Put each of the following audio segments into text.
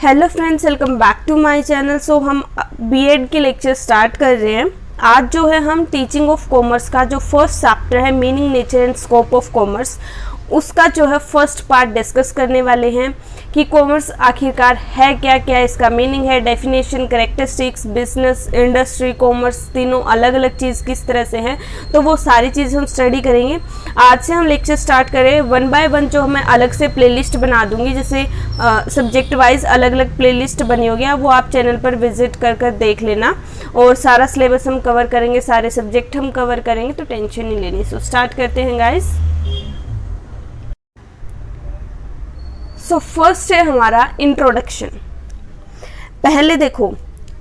Hello friends, welcome back to my channel. So हम B Ed के lecture start कर रहे हैं। आज जो है हम टीचिंग ऑफ कॉमर्स का जो फर्स्ट चैप्टर है meaning, nature and scope of commerce, उसका जो है फर्स्ट पार्ट डिस्कस करने वाले हैं कि कॉमर्स आखिरकार है क्या, क्या इसका मीनिंग है, definition, characteristics, business, industry, commerce, तीनों अलग अलग चीज़ किस तरह से हैं, तो वो सारी चीज़ हम स्टडी करेंगे। आज से हम लेक्चर स्टार्ट करें वन बाय वन। जो मैं अलग से प्लेलिस्ट बना दूंगी, जैसे सब्जेक्ट वाइज अलग अलग प्लेलिस्ट बनी होगी, वो आप चैनल पर विजिट कर कर देख लेना। और सारा सिलेबस हम कवर करेंगे, सारे सब्जेक्ट हम कवर करेंगे, तो टेंशन नहीं लेनी। सो स्टार्ट करते हैं गाइस। सो फर्स्ट है हमारा इंट्रोडक्शन। पहले देखो,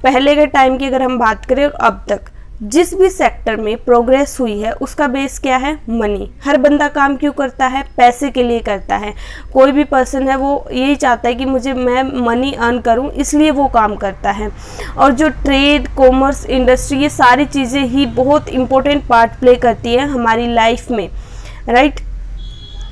पहले के टाइम की अगर हम बात करें और अब तक जिस भी सेक्टर में प्रोग्रेस हुई है उसका बेस क्या है? मनी। हर बंदा काम क्यों करता है? पैसे के लिए करता है। कोई भी पर्सन है वो यही चाहता है कि मैं मनी अर्न करूं, इसलिए वो काम करता है। और जो ट्रेड, कॉमर्स, इंडस्ट्री, ये सारी चीज़ें ही बहुत इंपॉर्टेंट पार्ट प्ले करती है हमारी लाइफ में, राइट।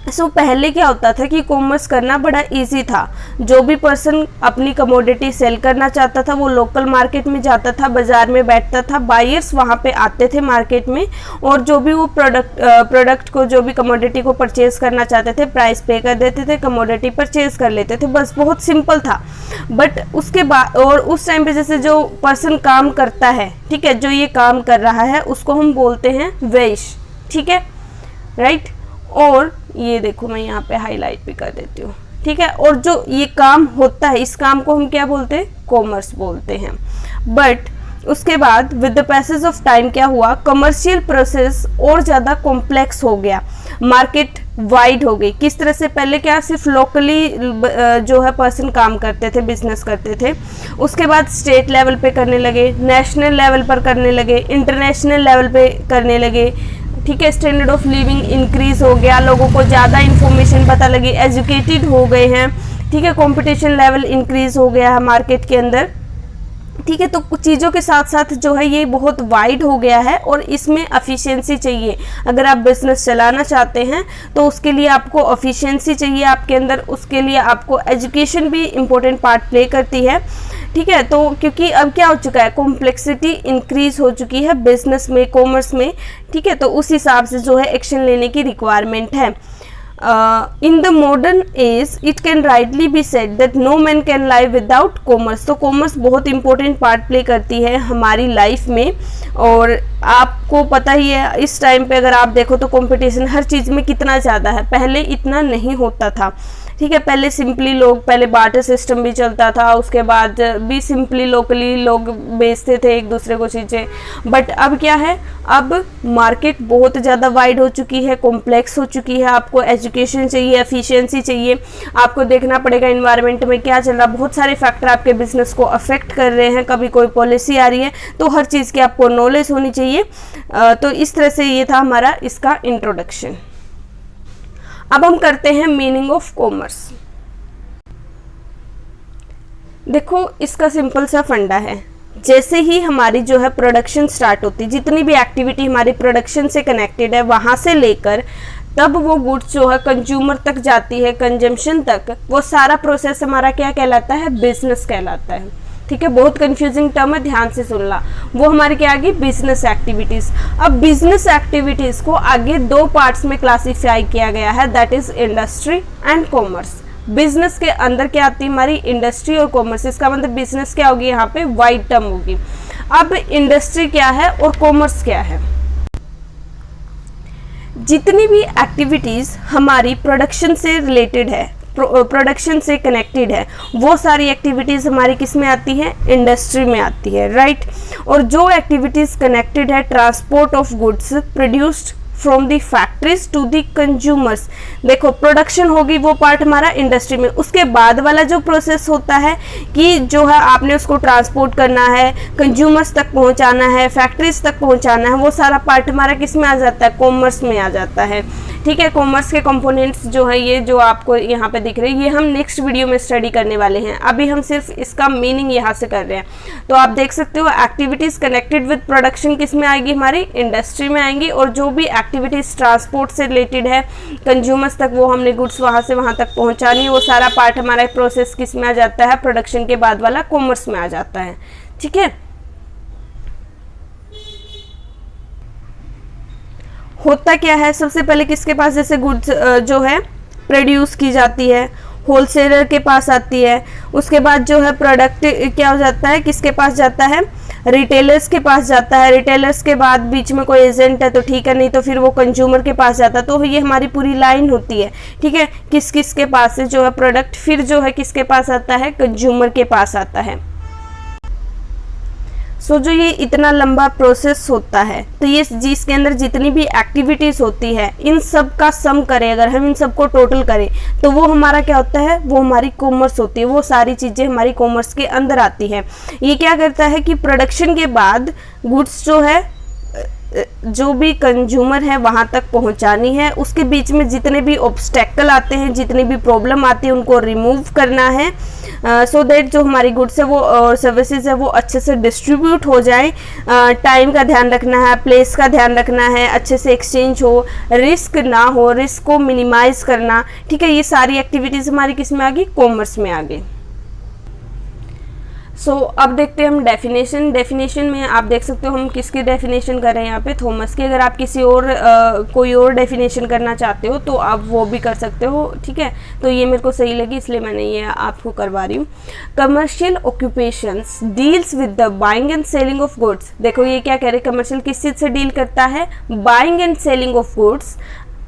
सो पहले क्या होता था कि कॉमर्स करना बड़ा इजी था। जो भी पर्सन अपनी कमोडिटी सेल करना चाहता था वो लोकल मार्केट में जाता था, बाज़ार में बैठता था, बायर्स वहाँ पे आते थे मार्केट में, और जो भी वो प्रोडक्ट को, जो भी कमोडिटी को परचेज़ करना चाहते थे, प्राइस पे कर देते थे, कमोडिटी परचेज़ कर लेते थे, बस बहुत सिंपल था। बट उसके बाद, और उस टाइम पे जैसे जो पर्सन काम करता है, ठीक है, जो ये काम कर रहा है उसको हम बोलते हैं वेश, ठीक है, राइट। और ये देखो मैं यहाँ पे हाईलाइट भी कर देती हूँ, ठीक है। और जो ये काम होता है, इस काम को हम क्या बोलते हैं? कॉमर्स बोलते हैं। बट उसके बाद with the passage of time क्या हुआ? कमर्शियल प्रोसेस और ज़्यादा कॉम्प्लेक्स हो गया, मार्केट वाइड हो गई। किस तरह से? पहले क्या सिर्फ लोकली जो है पर्सन काम करते थे, बिजनेस करते थे, उसके बाद स्टेट लेवल पे करने लगे, नेशनल लेवल पर करने लगे, इंटरनेशनल लेवल पे करने लगे, ठीक है। स्टैंडर्ड ऑफ लिविंग इंक्रीज हो गया, लोगों को ज़्यादा इन्फॉर्मेशन पता लगी, एजुकेटेड हो गए हैं, ठीक है। कंपटीशन लेवल इंक्रीज हो गया है मार्केट के अंदर, ठीक है। तो कुछ चीज़ों के साथ साथ जो है ये बहुत वाइड हो गया है और इसमें एफिशिएंसी चाहिए। अगर आप बिजनेस चलाना चाहते हैं तो उसके लिए आपको एफिशिएंसी चाहिए आपके अंदर, उसके लिए आपको एजुकेशन भी इम्पोर्टेंट पार्ट प्ले करती है, ठीक है। तो क्योंकि अब क्या हो चुका है, कॉम्प्लेक्सिटी इंक्रीज हो चुकी है बिजनेस में, कॉमर्स में, ठीक है। तो उस हिसाब से जो है एक्शन लेने की रिक्वायरमेंट है। In the modern age, it can rightly be said that no man can live without commerce। तो कॉमर्स बहुत इंपॉर्टेंट पार्ट प्ले करती है हमारी लाइफ में। और आपको पता ही है इस टाइम पे अगर आप देखो तो कंपटीशन हर चीज़ में कितना ज़्यादा है, पहले इतना नहीं होता था, ठीक है। पहले सिंपली लोग, पहले बार्टर सिस्टम भी चलता था, उसके बाद भी सिंपली लोकली लोग बेचते थे एक दूसरे को चीज़ें। बट अब क्या है, अब मार्केट बहुत ज़्यादा वाइड हो चुकी है, कॉम्प्लेक्स हो चुकी है। आपको एजुकेशन चाहिए, एफिशिएंसी चाहिए, आपको देखना पड़ेगा इन्वायरमेंट में क्या चल रहा। बहुत सारे फैक्टर आपके बिजनेस को अफेक्ट कर रहे हैं, कभी कोई पॉलिसी आ रही है, तो हर चीज़ की आपको नॉलेज होनी चाहिए। तो इस तरह से ये था हमारा इसका इंट्रोडक्शन। अब हम करते हैं मीनिंग ऑफ कॉमर्स। देखो इसका सिंपल सा फंडा है, जैसे ही हमारी जो है प्रोडक्शन स्टार्ट होती, जितनी भी एक्टिविटी हमारी प्रोडक्शन से कनेक्टेड है, वहाँ से लेकर तब वो गुड्स जो है कंज्यूमर तक जाती है, कंजम्पशन तक, वो सारा प्रोसेस हमारा क्या कहलाता है? बिजनेस कहलाता है, ठीक है। बहुत कंफ्यूजिंग टर्म है, ध्यान से सुनना। वो हमारी क्या आ गई? Business activities. अब बिजनेस एक्टिविटीज को आगे दो पार्ट्स में क्लासिफाई किया गया है, that is industry and commerce. Business के अंदर क्या आती है हमारी? इंडस्ट्री और कॉमर्स। इसका मतलब बिजनेस क्या होगी यहाँ पे? वाइड टर्म होगी। अब इंडस्ट्री क्या है और कॉमर्स क्या है? जितनी भी एक्टिविटीज हमारी प्रोडक्शन से रिलेटेड है, प्रोडक्शन से कनेक्टेड है, वो सारी एक्टिविटीज़ हमारी किस में आती है? इंडस्ट्री में आती है, राइट। और जो एक्टिविटीज़ कनेक्टेड है transport of goods produced from the factories to the consumers, देखो प्रोडक्शन होगी वो पार्ट हमारा इंडस्ट्री में। उसके बाद वाला जो प्रोसेस होता है कि जो है आपने उसको ट्रांसपोर्ट करना है, कंज्यूमर्स तक पहुंचाना है, फैक्ट्रीज तक पहुंचाना है, वो सारा पार्ट हमारा किस में आ जाता है? कॉमर्स में आ जाता है, ठीक है। कॉमर्स के कंपोनेंट्स जो है ये जो आपको यहाँ पे दिख रहे हैं, ये हम नेक्स्ट वीडियो में स्टडी करने वाले हैं, अभी हम सिर्फ इसका मीनिंग यहाँ से कर रहे हैं। तो आप देख सकते हो एक्टिविटीज़ कनेक्टेड विद प्रोडक्शन किस में आएगी, हमारी इंडस्ट्री में आएंगी, और जो भी एक्टिविटीज़ ट्रांसपोर्ट से रिलेटेड है कंज्यूमर्स तक, वो हमने गुड्स वहाँ से वहाँ तक पहुँचानी, वो सारा पार्ट हमारा प्रोसेस किस में आ जाता है, प्रोडक्शन के बाद वाला कॉमर्स में आ जाता है। ठीक है। होता क्या है, सबसे पहले किसके पास जैसे गुड्स जो है प्रोड्यूस की जाती है, होलसेलर के पास आती है, उसके बाद जो है प्रोडक्ट क्या हो जाता है, किसके पास जाता है, रिटेलर्स के पास जाता है, रिटेलर्स के बाद बीच में कोई एजेंट है तो ठीक है, नहीं तो फिर वो कंज्यूमर के पास जाता है। तो ये हमारी पूरी लाइन होती है। ठीक है, किस किस के पास है जो है प्रोडक्ट, फिर जो है किसके पास आता है, कंज्यूमर के पास आता है। सो जो ये इतना लंबा प्रोसेस होता है, तो ये जिसके अंदर जितनी भी एक्टिविटीज होती है, इन सब का सम करें, अगर हम इन सबको टोटल करें तो वो हमारा क्या होता है, वो हमारी कॉमर्स होती है। वो सारी चीज़ें हमारी कॉमर्स के अंदर आती हैं। ये क्या करता है कि प्रोडक्शन के बाद गुड्स जो है जो भी कंज्यूमर है वहाँ तक पहुँचानी है, उसके बीच में जितने भी ऑब्स्टेकल आते हैं, जितनी भी प्रॉब्लम आती है, उनको रिमूव करना है, सो दैट जो हमारी गुड्स है वो सर्विसेज है वो अच्छे से डिस्ट्रीब्यूट हो जाए। टाइम का ध्यान रखना है, प्लेस का ध्यान रखना है, अच्छे से एक्सचेंज हो, रिस्क ना हो, रिस्क को मिनिमाइज करना। ठीक है, ये सारी एक्टिविटीज़ हमारी किस में आ गई, कॉमर्स में आ गई। सो अब देखते हैं हम डेफिनेशन में आप देख सकते हो हम किसकी डेफिनेशन कर रहे हैं यहाँ पे, थॉमस की। अगर आप किसी और कोई और डेफिनेशन करना चाहते हो तो आप वो भी कर सकते हो। ठीक है, तो ये मेरे को सही लगी इसलिए मैंने ये आपको करवा रही हूँ। Commercial occupations deals with the buying and selling of goods. देखो ये क्या कह रहे हैं, कमर्शियल किस चीज़ से डील करता है, buying and selling of goods,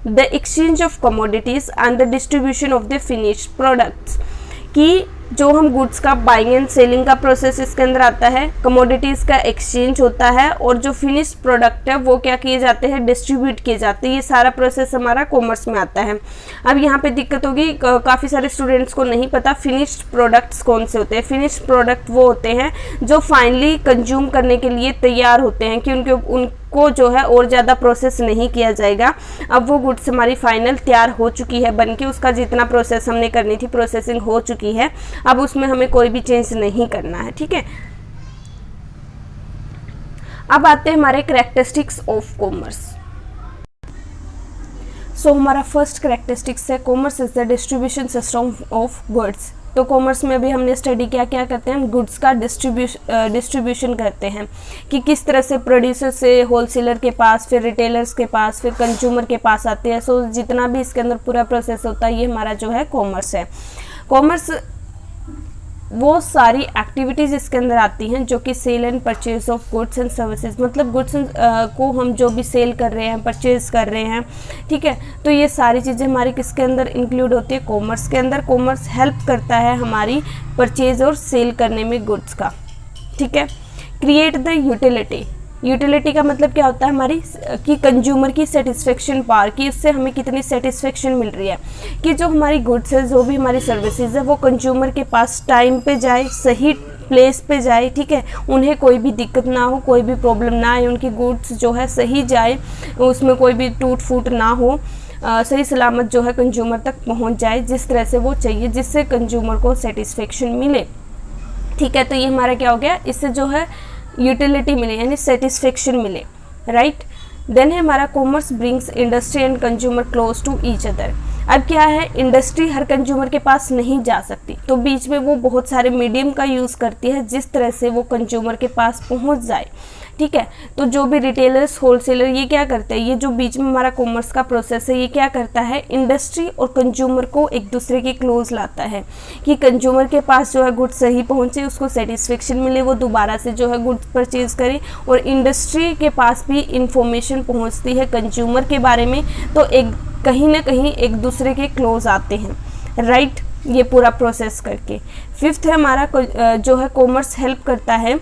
the exchange of commodities and the distribution of the finished products. कि जो हम गुड्स का बाइंग एंड सेलिंग का प्रोसेस इसके अंदर आता है, कमोडिटीज़ का एक्सचेंज होता है, और जो फिनिश्ड प्रोडक्ट है वो क्या किए जाते हैं, डिस्ट्रीब्यूट किए जाते हैं। ये सारा प्रोसेस हमारा कॉमर्स में आता है। अब यहाँ पे दिक्कत होगी, काफ़ी सारे स्टूडेंट्स को नहीं पता फिनिश्ड प्रोडक्ट्स कौन से होते हैं। फिनिश्ड प्रोडक्ट वो होते हैं जो फाइनली कंज्यूम करने के लिए तैयार होते हैं, कि उनको जो है और ज़्यादा प्रोसेस नहीं किया जाएगा। अब वो गुड्स हमारी फाइनल तैयार हो चुकी है बनके, उसका जितना प्रोसेस हमने करनी थी प्रोसेसिंग हो चुकी है, अब उसमें हमें कोई भी चेंज नहीं करना है। ठीक है, अब आते हैं हमारे कैरेक्टरिस्टिक्स ऑफ कॉमर्स। सो हमारा फर्स्ट कैरेक्टरिस्टिक्स है commerce is the distribution system of goods. तो कॉमर्स में भी हमने स्टडी किया, क्या करते हैं, गुड्स का डिस्ट्रीब्यूशन करते हैं, कि किस तरह से प्रोड्यूसर से होलसेलर के पास, फिर रिटेलर्स के पास, फिर कंज्यूमर के पास आते हैं। सो जितना भी इसके अंदर पूरा प्रोसेस होता है ये हमारा जो है कॉमर्स है। कॉमर्स वो सारी एक्टिविटीज़ इसके अंदर आती हैं जो कि sale and purchase of goods and services, मतलब गुड्स को हम जो भी सेल कर रहे हैं, परचेज कर रहे हैं। ठीक है, तो ये सारी चीज़ें हमारी किसके अंदर इंक्लूड होती है, कॉमर्स के अंदर। कॉमर्स हेल्प करता है हमारी परचेज और सेल करने में गुड्स का। ठीक है, क्रिएट द यूटिलिटी। यूटिलिटी का मतलब क्या होता है, हमारी कि कंज्यूमर की सेटिस्फेक्शन पावर, कि उससे हमें कितनी सेटिस्फेक्शन मिल रही है, कि जो हमारी गुड्स है, जो भी हमारी सर्विसेज है, वो कंज्यूमर के पास टाइम पे जाए, सही प्लेस पे जाए। ठीक है, उन्हें कोई भी दिक्कत ना हो, कोई भी प्रॉब्लम ना आए, उनकी गुड्स जो है सही जाए, उसमें कोई भी टूट फूट ना हो, सही सलामत जो है कंज्यूमर तक पहुंच जाए जिस तरह से वो चाहिए, जिससे कंज्यूमर को सेटिस्फेक्शन मिले। ठीक है, तो ये हमारा क्या हो गया, इससे जो है यूटिलिटी मिले, यानी सेटिस्फेक्शन मिले। राइट, देन है हमारा commerce brings industry and consumer close to each other. अब क्या है, इंडस्ट्री हर कंज्यूमर के पास नहीं जा सकती, तो बीच में वो बहुत सारे मीडियम का यूज़ करती है जिस तरह से वो कंज्यूमर के पास पहुंच जाए। ठीक है, तो जो भी रिटेलर्स, होलसेलर, ये क्या करते हैं, ये जो बीच में हमारा कॉमर्स का प्रोसेस है, ये क्या करता है, इंडस्ट्री और कंज्यूमर को एक दूसरे के क्लोज लाता है, कि कंज्यूमर के पास जो है गुड्स सही पहुंचे, उसको सेटिस्फेक्शन मिले, वो दोबारा से जो है गुड्स परचेज करे, और इंडस्ट्री के पास भी इंफॉर्मेशन पहुंचती है कंज्यूमर के बारे में, तो एक कहीं ना कहीं एक दूसरे के क्लोज आते हैं। राइट, ये पूरा प्रोसेस करके। फिफ्थ है हमारा जो है कॉमर्स हेल्प करता है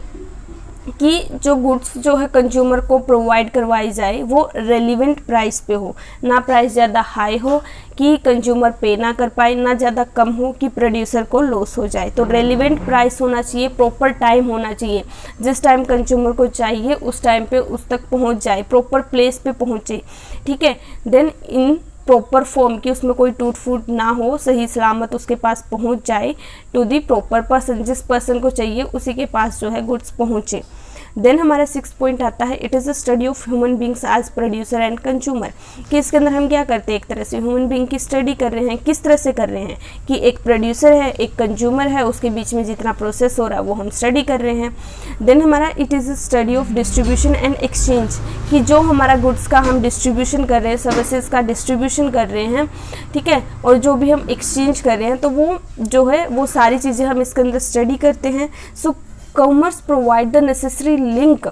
कि जो गुड्स जो है कंज्यूमर को प्रोवाइड करवाई जाए वो रेलिवेंट प्राइस पे हो, ना प्राइस ज़्यादा हाई हो कि कंज्यूमर पे ना कर पाए, ना ज़्यादा कम हो कि प्रोड्यूसर को लॉस हो जाए। तो रेलिवेंट प्राइस होना चाहिए, प्रॉपर टाइम होना चाहिए, जिस टाइम कंज्यूमर को चाहिए उस टाइम पे उस तक पहुंच जाए, प्रॉपर प्लेस पे पहुंचे। ठीक है, देन इन प्रॉपर फॉर्म की, उसमें कोई टूट फूट ना हो, सही सलामत उसके पास पहुंच जाए टू दी प्रॉपर पर्सन, जिस पर्सन को चाहिए उसी के पास जो है गुड्स पहुंचे। देन हमारा 6 पॉइंट आता है, it is a study of human beings as producer and consumer, कि इसके अंदर हम क्या करते हैं, एक तरह से ह्यूमन बींग की स्टडी कर रहे हैं। किस तरह से कर रहे हैं कि एक प्रोड्यूसर है, एक कंज्यूमर है, उसके बीच में जितना प्रोसेस हो रहा है वो हम स्टडी कर रहे हैं। देन हमारा it is a study of distribution and exchange, कि जो हमारा गुड्स का हम डिस्ट्रीब्यूशन कर रहे हैं, सर्विसेज का डिस्ट्रीब्यूशन कर रहे हैं, ठीक है, और जो भी हम एक्सचेंज कर रहे हैं, तो वो जो है वो सारी चीज़ें हम इसके अंदर स्टडी करते हैं। सो commerce provide the necessary link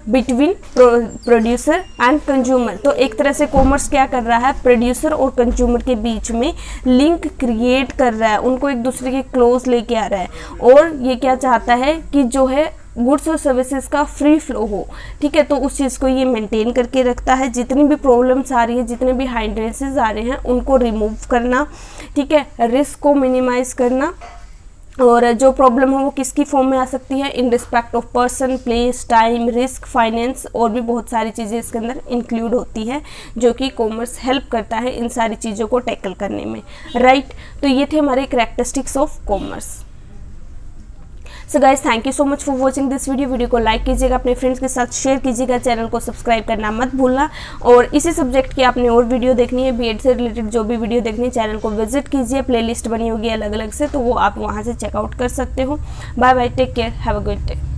between producer and consumer. तो एक तरह से कॉमर्स क्या कर रहा है, प्रोड्यूसर और कंज्यूमर के बीच में लिंक क्रिएट कर रहा है, उनको एक दूसरे के क्लोज लेके आ रहा है। और ये क्या चाहता है कि जो है गुड्स और सर्विसेज का फ्री फ्लो हो, ठीक है, तो उस चीज़ को ये मेंटेन करके रखता है। जितनी भी प्रॉब्लम्स आ रही है, जितने भी हाइंड्रेंसेस आ रहे हैं, उनको रिमूव करना, ठीक है, रिस्क को मिनिमाइज करना। और जो प्रॉब्लम हो वो किसकी फॉर्म में आ सकती है, in respect of person, place, time, risk, finance, और भी बहुत सारी चीज़ें इसके अंदर इंक्लूड होती है, जो कि कॉमर्स हेल्प करता है इन सारी चीज़ों को टैकल करने में, राइट। तो ये थे हमारे characteristics of commerce. So guys, thank you so much for watching this video को लाइक कीजिएगा, अपने फ्रेंड्स के साथ शेयर कीजिएगा, चैनल को सब्सक्राइब करना मत भूलना। और इसी सब्जेक्ट की आपने और वीडियो देखनी है, बीएड से रिलेटेड जो भी वीडियो देखनी है, चैनल को विजिट कीजिए, प्लेलिस्ट बनी होगी अलग अलग से, तो वो आप वहाँ से चेकआउट कर सकते हो। Bye bye, take care, have a good day.